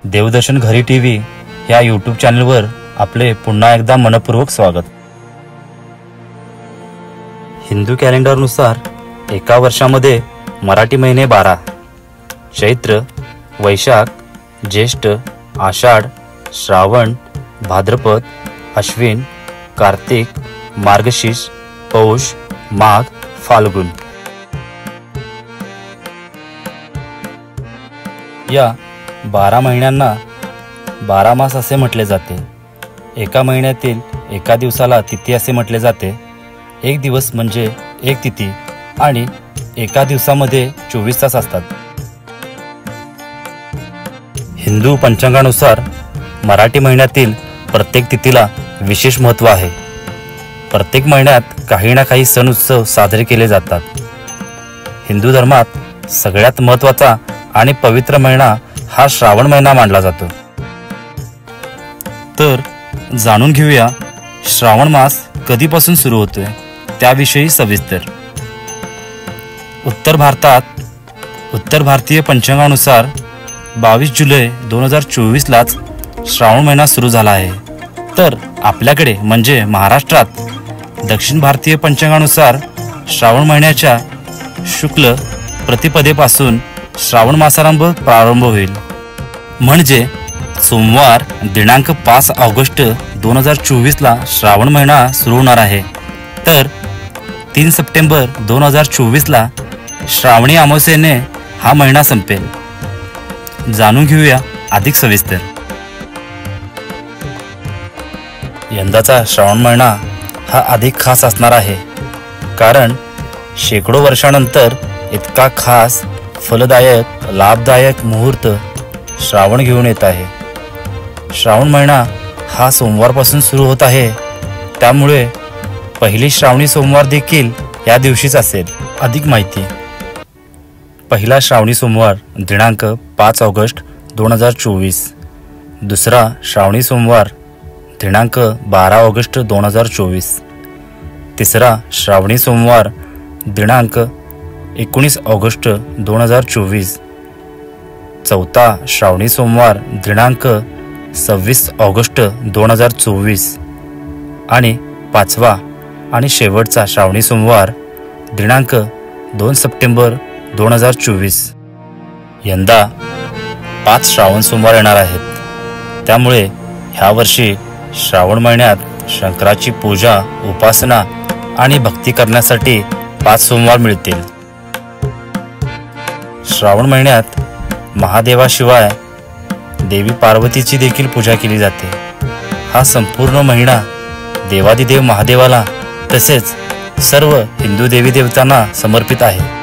देवदर्शन घरी टीव्ही या यूट्यूब चॅनलवर आपले पुन्हा एकदा मनपूर्वक स्वागत। हिंदू कॅलेंडरनुसार एका वर्षामध्ये मराठी महिने 12, चैत्र, वैशाख, ज्येष्ठ, आषाढ, श्रावण, भाद्रपद, अश्विन, कार्तिक, मार्गशीर्ष, पौष, माघ, फाल्गुन। या 12 महिन्यांना 12 मास असे म्हटले जाते। एका महिन्यातील एका दिवसाला तिथी असे म्हटले जाते। एक दिवस म्हणजे एक तिथी आणि एका दिवसामध्ये 24 तास असतात। हिंदू पंचांगानुसार मराठी महिन्यातील प्रत्येक तिथीला विशेष महत्त्व आहे। प्रत्येक महिन्यात काही ना काही सण उत्सव साजरे केले जातात। हिंदू धर्मात सगळ्यात महत्त्वाचा आणि पवित्र महिना हा श्रावण महिना मानला जातो। तर जाणून घेऊया श्रावण मास कधीपासून सुरू होतोय त्याविषयी सविस्तर। उत्तर भारतीय पंचांगानुसार 22 जुलै 2024 लाच श्रावण महिना सुरू झाला आहे। तर आपल्याकडे म्हणजे महाराष्ट्रात दक्षिण भारतीय पंचांगानुसार श्रावण महिन्याच्या शुक्ल प्रतिपदेपासून श्रावण मासारंभ प्रारंभ होईल। म्हणजे सोमवार दिनांक 5 ऑगस्ट 2024 ला श्रावण महिना सुरू होणार आहे। तर 3 सप्टेंबर 2024 ला श्रावणी अमावस्येने हा महिना संपेल। जाणून घेऊया अधिक सविस्तर। यंदाचा श्रावण महिना हा अधिक खास असणार आहे, कारण शेकडो वर्षांनंतर इतका खास, फलदायक, लाभदायक मुहूर्त श्रावण घेऊन येत आहे। श्रावण महिना हा सोमवारपासून सुरू होत आहे, त्यामुळे पहिली श्रावणी सोमवार देखील या दिवशीच असेल। अधिक माहिती। पहिला श्रावणी सोमवार दिनांक 5 ऑगस्ट 2024, दुसरा श्रावणी सोमवार दिनांक 12 ऑगस्ट 2024, तिसरा श्रावणी सोमवार दिनांक 19 ऑगस्ट 2024, चौथा श्रावणी सोमवार दिनांक 26 ऑगस्ट 2024 आणि पाचवा आणि शेवटचा श्रावणी सोमवार दिनांक 2 सप्टेंबर 2024। यंदा 5 श्रावण सोमवार येणार आहेत, त्यामुळे ह्या वर्षी श्रावण महिन्यात शंकराची पूजा, उपासना आणि भक्ती करण्यासाठी 5 सोमवार मिळतील। श्रावण महिन्यात महादेवाशिवाय देवी पार्वतीची देखील पूजा केली जाते। हा संपूर्ण महिना देवादिदेव महादेवाला तसेच सर्व हिंदू देवी देवतांना समर्पित आहे।